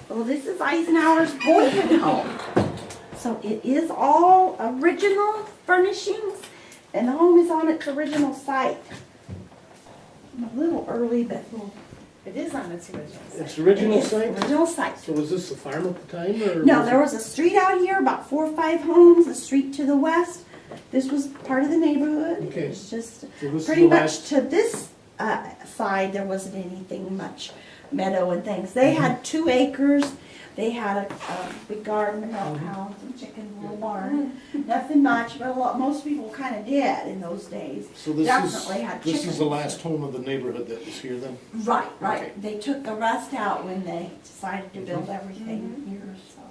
Well, this is Eisenhower's boyhood home. So it is all original furnishings, and the home is on its original site. I'm a little early, but It is on its original site. It's original it is site? original site. So was this a farm at the time, or? No, there was a street out here, about 4 or 5 homes, a street to the west. This was part of the neighborhood. Okay. It was just So this is pretty the much last- to this side, there wasn't anything much meadow and things. They had 2 acres. They had a big garden, a milk house, and chicken, a little barn. Nothing much, but most people kind of did in those days. So this Definitely had this is the chickens. last home of the neighborhood that was here then? Right. Okay. They took the rest out when they decided to build everything here, so.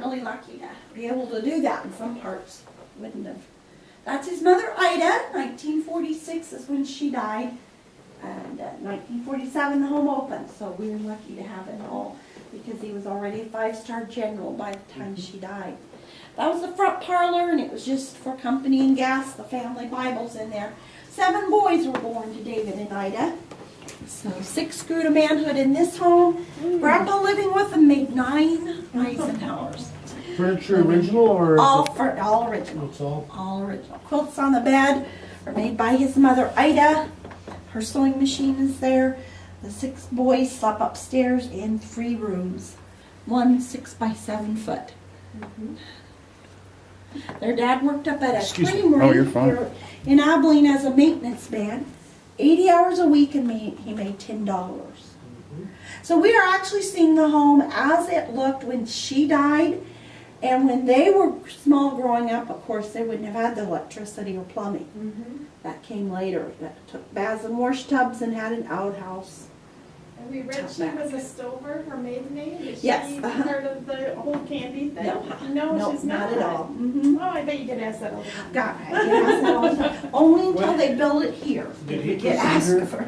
Really lucky to be able to do that in some parts. Wouldn't have. That's his mother Ida, 1946 is when she died. And 1947 the home opened, so we were lucky to have it all because he was already a 5-star general by the time she died. That was the front parlor, and it was just for company and gas. The family Bible's in there. 7 boys were born to David and Ida. So 6 grew to manhood in this home. Grandpa living with them made 9 Eisenhowers. Furniture original, or? All original. It's all? All original. Quilts on the bed are made by his mother Ida. Her sewing machine is there. The 6 boys slept upstairs in 3 rooms. 1 6 by 7 foot. Their dad worked up at a Excuse me. creamery Oh, you're fine. here in Abilene as a maintenance man. 80 hours a week, and he made $10. So we are actually seeing the home as it looked when she died. And when they were small growing up, of course, they wouldn't have had the electricity or plumbing. That came later. That took baths and wash tubs and had an outhouse. And we read she was a stover, her maiden name. Is Yes, she uh-huh. part of the whole candy thing? No, No, she's not. at all. Oh, I bet you get asked that all the time. God, I get asked that all the time. Only until they build it here. Did he We get proceed asked her? for.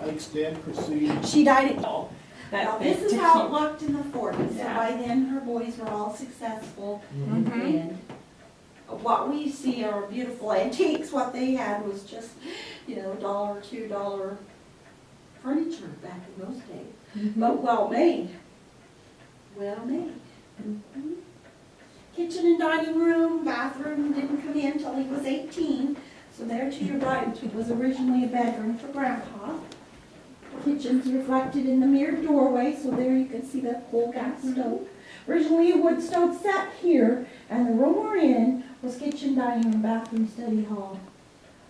Did Ike's dad proceed? She died at all. Now, this is to how keep- it looked in the 40s. So Yeah. by then, her boys were all successful. Mm-hmm. And what we see are beautiful antiques. What they had was just, $1, $2 furniture back in those days. But well made. Well made. Kitchen and dining room, bathroom didn't come in till he was 18. So there to your right was originally a bedroom for Grandpa. Kitchen's reflected in the mirrored doorway, so there you can see the coal gas stove. Originally a wood stove sat here, and the room we're in was kitchen, dining room, bathroom, study hall.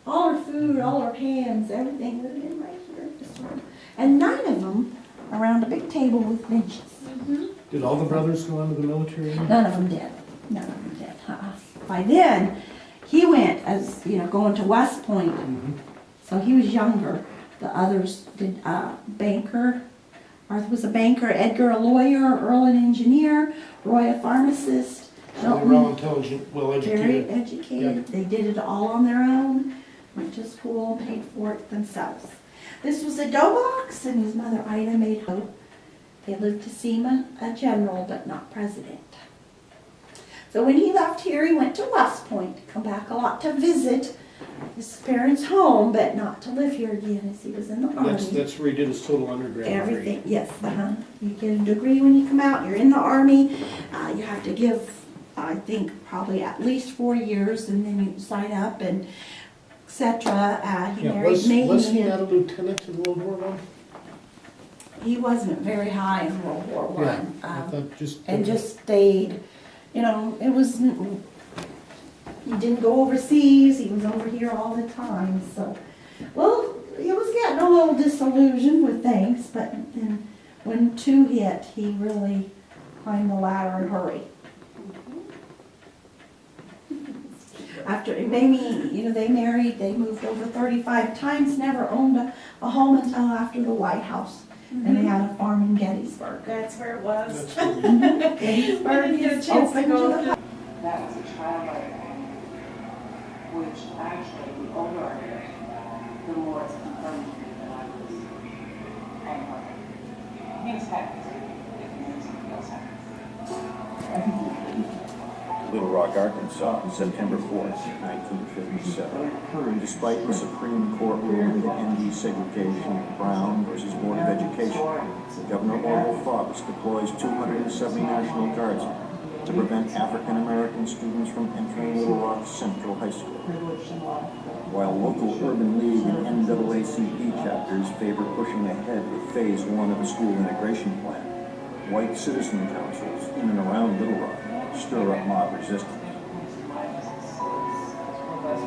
All our food, all our pans, everything would have been right here in this room. And 9 of them around a big table with benches. Did all the brothers go into the military? None of them did. None of them did. By then, he went as, going to West Point, so he was younger. The others did banker. Arthur was a banker, Edgar a lawyer, Earl an engineer, Roy a pharmacist. So they were all intelligent, well Very educated. educated. Yep. They did it all on their own, went to school, paid for it themselves. This was a dough box, and his mother Ida made dough. They lived to see him a general, but not president. So when he left here, he went to West Point, come back a lot to visit his parents' home, but not to live here again as he was in the Army. That's where he did his total undergrad degree. Everything, yes, You get a degree when you come out, you're in the Army. You have to give, I think, probably at least 4 years, and then you sign up and et cetera. He Yeah, married me. was he not a lieutenant in World War I? He wasn't very high in World War One. I thought just. And just stayed, it was, he didn't go overseas, he was over here all the time, so. Well, he was getting a little disillusioned with things, but then when 2 hit, he really climbed the ladder in a hurry. After, maybe, they married, they moved over 35 times, never owned a home until after the White House. And they had a farm in Gettysburg. That's where it was. That's cool. Gettysburg I didn't get a is chance to open go to the That was a childlike home, which actually, the older I get, the more it's confirmed to me that I was unloving. He was happy, if he knew something else happened. Little Rock, Arkansas, September 4th, 1957. Despite the Supreme Court ruling that ended segregation at Brown versus Board of Education, Governor Orville Fobbs deploys 270 National Guardsmen to prevent African American students from entering Little Rock Central High School. While local Urban League and NAACP chapters favor pushing ahead with Phase 1 of the school integration plan, white citizen councils in and around Little Rock stir up mob resistance.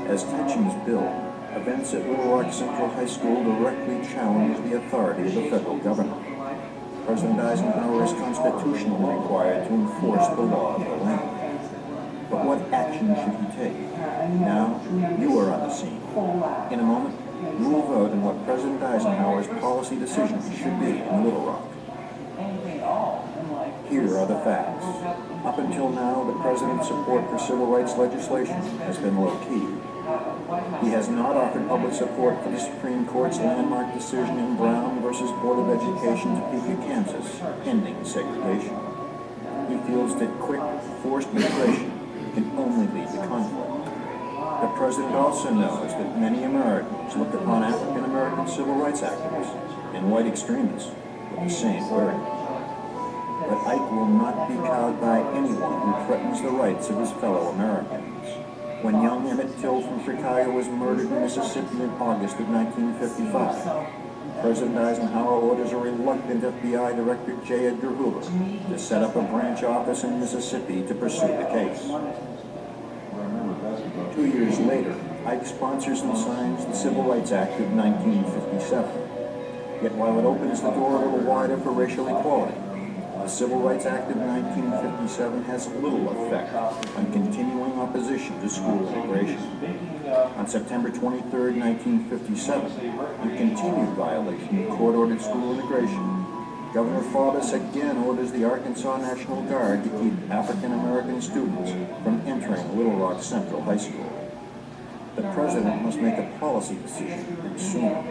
As tensions build, events at Little Rock Central High School directly challenge the authority of the federal government. President Eisenhower is constitutionally required to enforce the law of the land. But what action should he take? Now, you are on the scene. In a moment, you will vote on what President Eisenhower's policy decisions should be in Little Rock. Here are the facts. Up until now, the president's support for civil rights legislation has been low-key. He has not offered public support for the Supreme Court's landmark decision in Brown versus Board of Education, Topeka, Kansas, ending segregation. He feels that quick, forced migration can only lead to conflict. The president also knows that many Americans look upon African American civil rights activists and white extremists with the same wariness. But Ike will not be cowed by anyone who threatens the rights of his fellow Americans. When young Emmett Till from Chicago was murdered in Mississippi in August of 1955, President Eisenhower orders a reluctant FBI Director J. Edgar Hoover to set up a branch office in Mississippi to pursue the case. 2 years later, Ike sponsors and signs the Civil Rights Act of 1957. Yet while it opens the door a little wider for racial equality, the Civil Rights Act of 1957 has little effect on continuing opposition to school integration. On September 23, 1957, in continued violation of court-ordered school integration, Governor Fobbs again orders the Arkansas National Guard to keep African American students from entering Little Rock Central High School. The president must make a policy decision, and soon.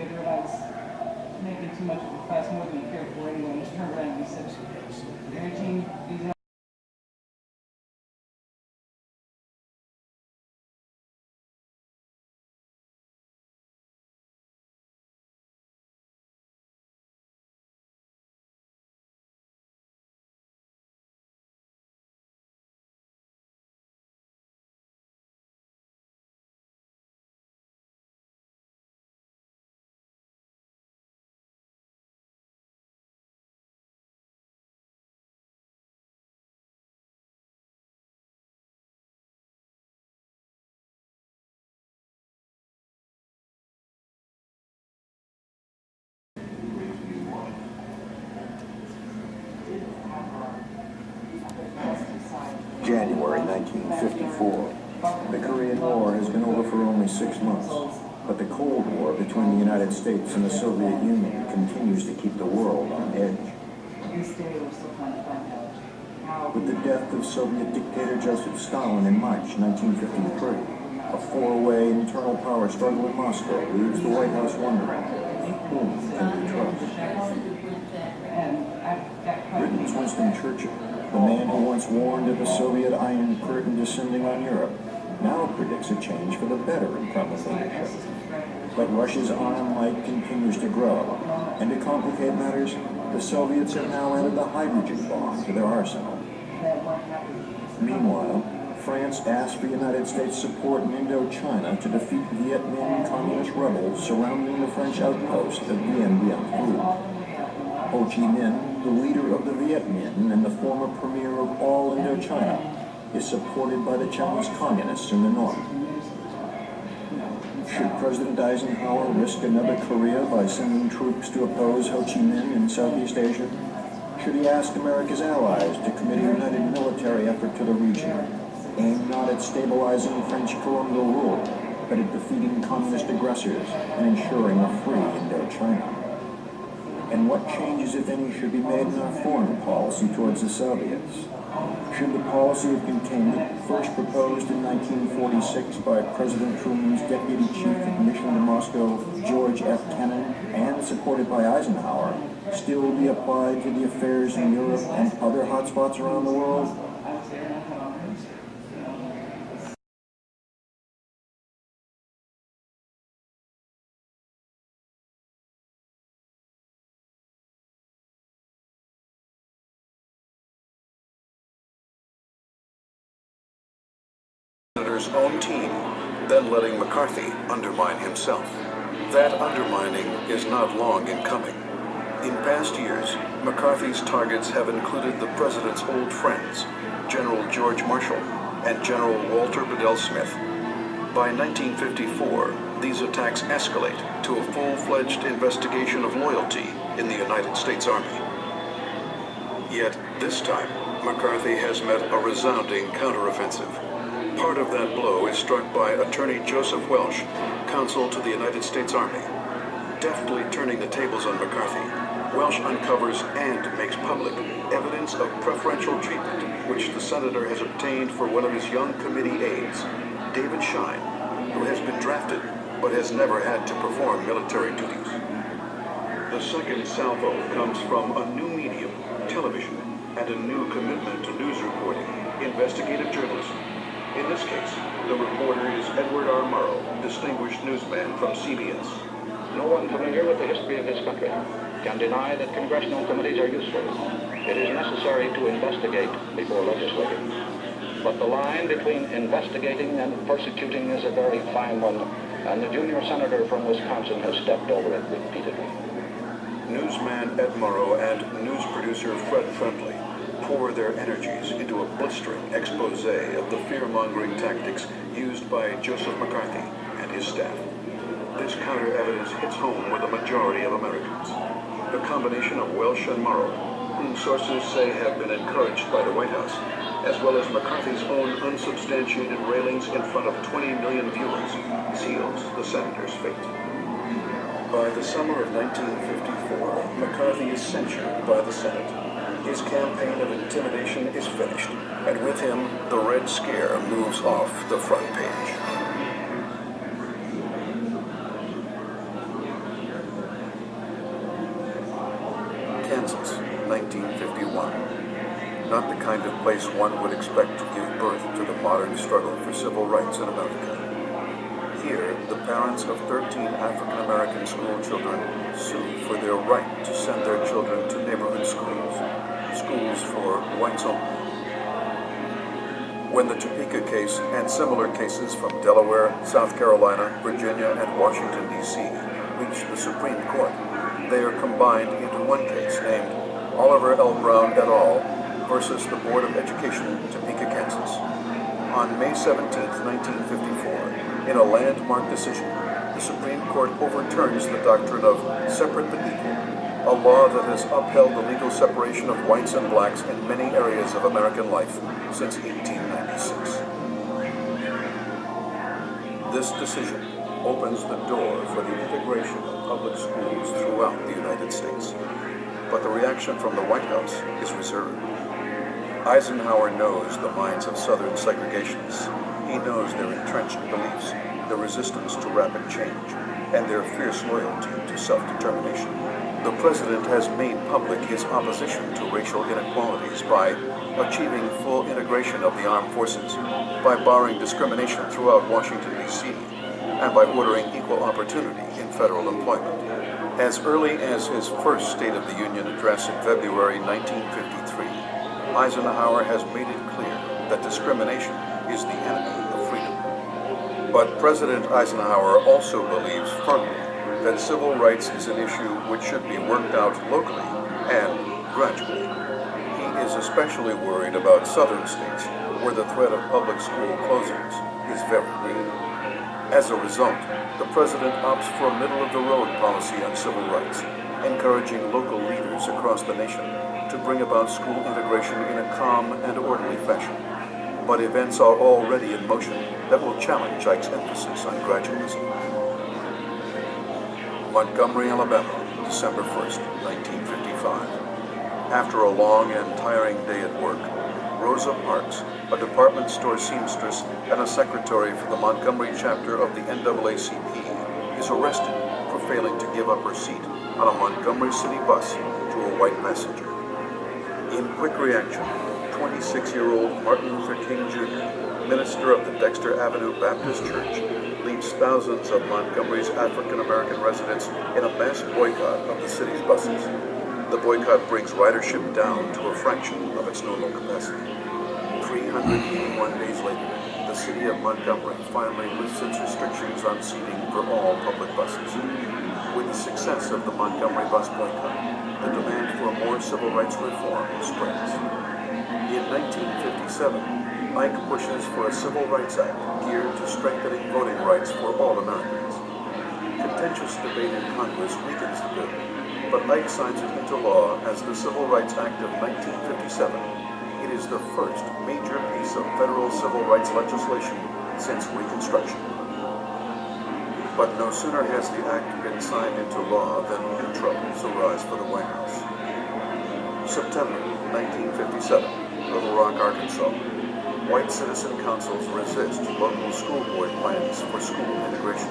Making too much of a fuss more than you care for anyone. Just turn around and said, guaranteeing these January 1954. The Korean War has been over for only 6 months, but the Cold War between the United States and the Soviet Union continues to keep the world on edge. With the death of Soviet dictator Joseph Stalin in March 1953, a four-way internal power struggle in Moscow leaves the White House wondering, whom can we trust? Britain's Winston Churchill, the man who once warned of the Soviet Iron Curtain descending on Europe, now predicts a change for the better in Kremlin leadership. But Russia's arm might continues to grow, and to complicate matters, the Soviets have now added the hydrogen bomb to their arsenal. Meanwhile, France asked for United States support in Indochina to defeat Viet Minh communist rebels surrounding the French outpost of Dien Bien Phu. Ho Chi Minh, the leader of the Viet Minh and the former premier of all Indochina, is supported by the Chinese communists in the north. Should President Eisenhower risk another Korea by sending troops to oppose Ho Chi Minh in Southeast Asia? Should he ask America's allies to commit a united military effort to the region, aimed not at stabilizing French colonial rule, but at defeating communist aggressors and ensuring a free Indochina? And what changes, if any, should be made in our foreign policy towards the Soviets? Should the policy of containment, first proposed in 1946 by President Truman's Deputy Chief of Mission to Moscow, George F. Kennan, and supported by Eisenhower, still be applied to the affairs in Europe and other hotspots around the world? senator's own team, then letting McCarthy undermine himself. That undermining is not long in coming. In past years, McCarthy's targets have included the president's old friends, General George Marshall and General Walter Bedell Smith. By 1954, these attacks escalate to a full-fledged investigation of loyalty in the United States Army. Yet, this time, McCarthy has met a resounding counteroffensive. Part of that blow is struck by Attorney Joseph Welch, counsel to the United States Army. Deftly turning the tables on McCarthy, Welch uncovers and makes public evidence of preferential treatment which the senator has obtained for one of his young committee aides, David Shine, who has been drafted but has never had to perform military duties. The second salvo comes from a new medium, television, and a new commitment to news reporting, investigative journalism. In this case, the reporter is Edward R. Murrow, distinguished newsman from CBS. No one familiar with the history of this country can deny that congressional committees are useful. It is necessary to investigate before legislating. But the line between investigating and persecuting is a very fine one, and the junior senator from Wisconsin has stepped over it repeatedly. Newsman Ed Murrow and news producer Fred Friendly pour their energies into a blistering expose of the fear-mongering tactics used by Joseph McCarthy and his staff. This counter-evidence hits home with a majority of Americans. The combination of Welch and Murrow, whom sources say have been encouraged by the White House, as well as McCarthy's own unsubstantiated railings in front of 20 million viewers, seals the senator's fate. By the summer of 1954, McCarthy is censured by the Senate. His campaign of intimidation is finished, and with him, the Red Scare moves off the front page. Kansas, 1951. Not the kind of place one would expect to give birth to the modern struggle for civil rights in America. Here, the parents of 13 African-American school children sue for their right to send their children to neighborhood schools for whites only. When the Topeka case and similar cases from Delaware, South Carolina, Virginia, and Washington, D.C. reach the Supreme Court, they are combined into one case named Oliver L. Brown et al. Versus the Board of Education, Topeka, Kansas. On May 17, 1954, in a landmark decision, the Supreme Court overturns the doctrine of separate but equal, a law that has upheld the legal separation of whites and blacks in many areas of American life since 1896. This decision opens the door for the integration of public schools throughout the United States. But the reaction from the White House is reserved. Eisenhower knows the minds of Southern segregationists. He knows their entrenched beliefs, their resistance to rapid change, and their fierce loyalty to self-determination. The president has made public his opposition to racial inequalities by achieving full integration of the armed forces, by barring discrimination throughout Washington, D.C., and by ordering equal opportunity in federal employment. As early as his first State of the Union address in February 1953, Eisenhower has made it clear that discrimination is the enemy of freedom. But President Eisenhower also believes firmly that civil rights is an issue which should be worked out locally and gradually. He is especially worried about southern states where the threat of public school closings is very real. As a result, the president opts for a middle-of-the-road policy on civil rights, encouraging local leaders across the nation to bring about school integration in a calm and orderly fashion. But events are already in motion that will challenge Ike's emphasis on gradualism. Montgomery, Alabama, December 1st, 1955. After a long and tiring day at work, Rosa Parks, a department store seamstress and a secretary for the Montgomery chapter of the NAACP, is arrested for failing to give up her seat on a Montgomery City bus to a white passenger. In quick reaction, 26-year-old Martin Luther King Jr., minister of the Dexter Avenue Baptist Church, leads thousands of Montgomery's African-American residents in a mass boycott of the city's buses. The boycott brings ridership down to a fraction of its normal capacity. 381 days later, the city of Montgomery finally lifts its restrictions on seating for all public buses. With the success of the Montgomery bus boycott, the demand for more civil rights reform spreads. In 1957, Ike pushes for a Civil Rights Act geared to strengthening voting rights for all Americans. Contentious debate in Congress weakens the bill, but Ike signs it into law as the Civil Rights Act of 1957. It is the first major piece of federal civil rights legislation since Reconstruction. But no sooner has the act been signed into law than new troubles arise for the White House. September 1957, Little Rock, Arkansas. White citizen councils resist local school board plans for school integration.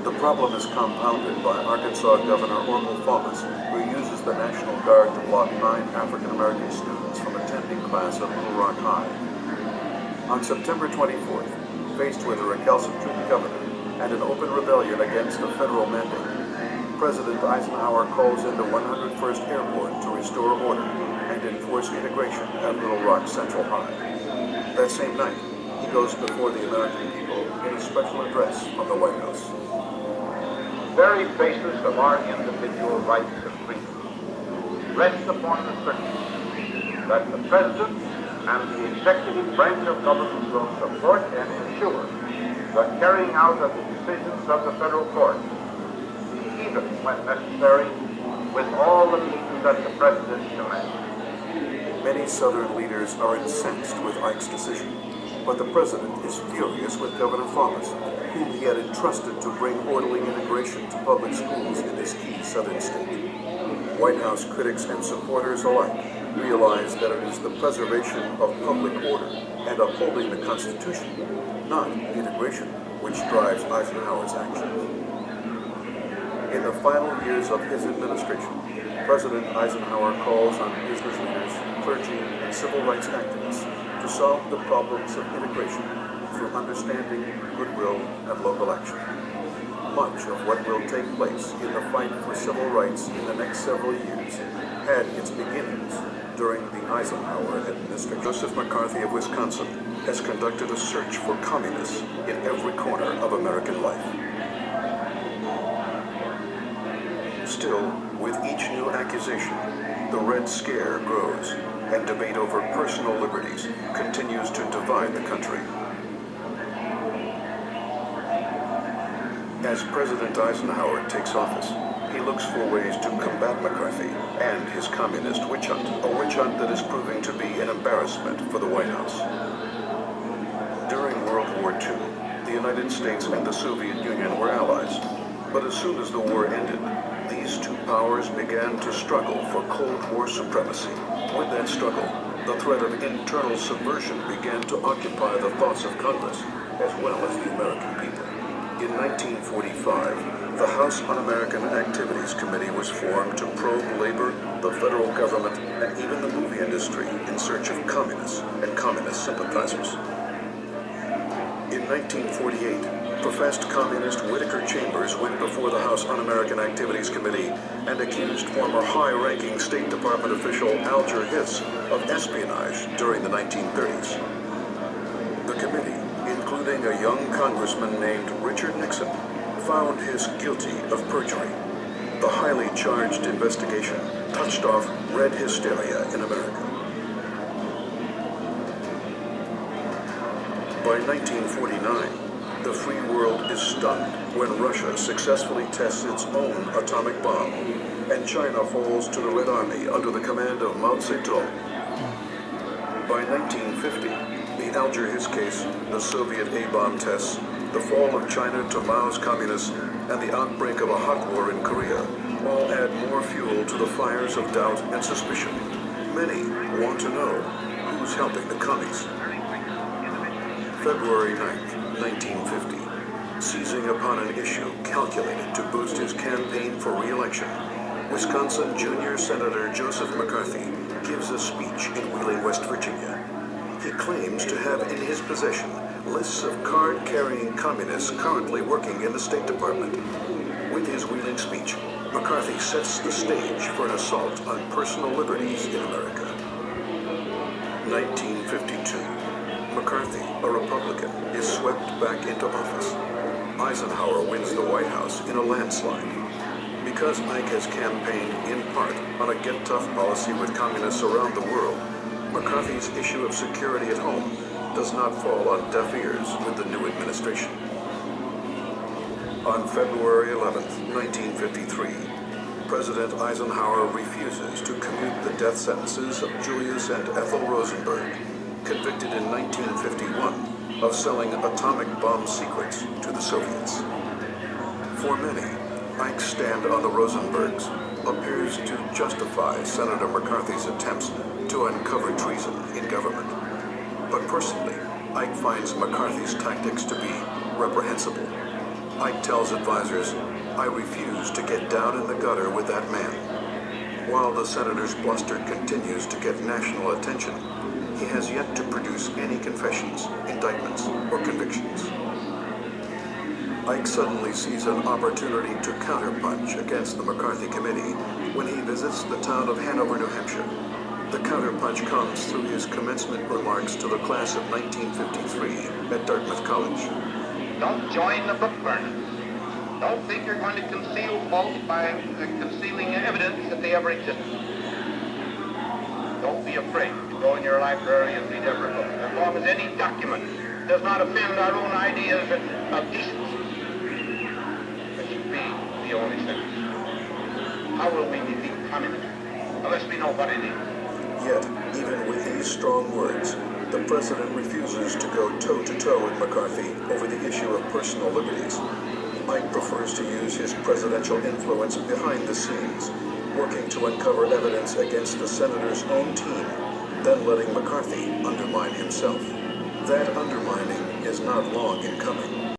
The problem is compounded by Arkansas Governor Orville Thomas, who uses the National Guard to block 9 African-American students from attending class at Little Rock High. On September 24th, faced with a recalcitrant governor and an open rebellion against the federal mandate, President Eisenhower calls in the 101st Airborne to restore order and enforce integration at Little Rock Central High. That same night, he goes before the American people in a special address from the White House. The very basis of our individual rights and freedoms rests upon the certainty that the President and the executive branch of government will support and ensure the carrying out of the decisions of the federal courts, even when necessary, with all the means that the President commands. Many Southern leaders are incensed with Ike's decision, but the President is furious with Governor Thomas, whom he had entrusted to bring orderly integration to public schools in this key Southern state. White House critics and supporters alike realize that it is the preservation of public order and upholding the Constitution, not integration, which drives Eisenhower's actions. In the final years of his administration, President Eisenhower calls on business leaders, clergy, and civil rights activists to solve the problems of integration through understanding, goodwill, and local action. Much of what will take place in the fight for civil rights in the next several years had its beginnings during the Eisenhower administration. Joseph McCarthy of Wisconsin has conducted a search for communists in every corner of American life. Still, with each new accusation, the Red Scare grows, and debate over personal liberties continues to divide the country. As President Eisenhower takes office, he looks for ways to combat McCarthy and his communist witch hunt, a witch hunt that is proving to be an embarrassment for the White House. During World War II, the United States and the Soviet Union were allies, but as soon as the war ended, these two powers began to struggle for Cold War supremacy. With that struggle, the threat of internal subversion began to occupy the thoughts of Congress, as well as the American people. In 1945, the House Un-American Activities Committee was formed to probe labor, the federal government, and even the movie industry in search of communists and communist sympathizers. In 1948, professed communist Whittaker Chambers went before the House Un-American Activities Committee and accused former high-ranking State Department official Alger Hiss of espionage during the 1930s. The committee, including a young congressman named Richard Nixon, found Hiss guilty of perjury. The highly charged investigation touched off red hysteria in America. By 1949, the free world is stunned when Russia successfully tests its own atomic bomb, and China falls to the Red Army under the command of Mao Zedong. By 1950, the Alger Hiss case, the Soviet A-bomb tests, the fall of China to Mao's communists, and the outbreak of a hot war in Korea all add more fuel to the fires of doubt and suspicion. Many want to know who's helping the commies. February 9th, 1950, seizing upon an issue calculated to boost his campaign for re-election, Wisconsin Junior Senator Joseph McCarthy gives a speech in Wheeling, West Virginia. He claims to have in his possession lists of card-carrying communists currently working in the State Department. With his Wheeling speech, McCarthy sets the stage for an assault on personal liberties in America. 1952. McCarthy, a Republican, is swept back into office. Eisenhower wins the White House in a landslide. Because Ike has campaigned in part on a get-tough policy with communists around the world, McCarthy's issue of security at home does not fall on deaf ears with the new administration. On February 11, 1953, President Eisenhower refuses to commute the death sentences of Julius and Ethel Rosenberg, convicted in 1951 of selling atomic bomb secrets to the Soviets. For many, Ike's stand on the Rosenbergs appears to justify Senator McCarthy's attempts to uncover treason in government. But personally, Ike finds McCarthy's tactics to be reprehensible. Ike tells advisors, "I refuse to get down in the gutter with that man." While the senator's bluster continues to get national attention, he has yet to produce any confessions, indictments, or convictions. Ike suddenly sees an opportunity to counterpunch against the McCarthy committee when he visits the town of Hanover, New Hampshire. The counterpunch comes through his commencement remarks to the class of 1953 at Dartmouth College. Don't join the book burners. Don't think you're going to conceal fault by concealing evidence that they ever existed. Don't be afraid to go in your library and read every book, as long as any document does not offend our own ideas of decency. That should be the only sentence. How will we defeat communism unless we know what it is? Yet, even with these strong words, the president refuses to go toe-to-toe with McCarthy over the issue of personal liberties. Ike prefers to use his presidential influence behind the scenes, working to uncover evidence against the senator's own team, then letting McCarthy undermine himself. That undermining is not long in coming.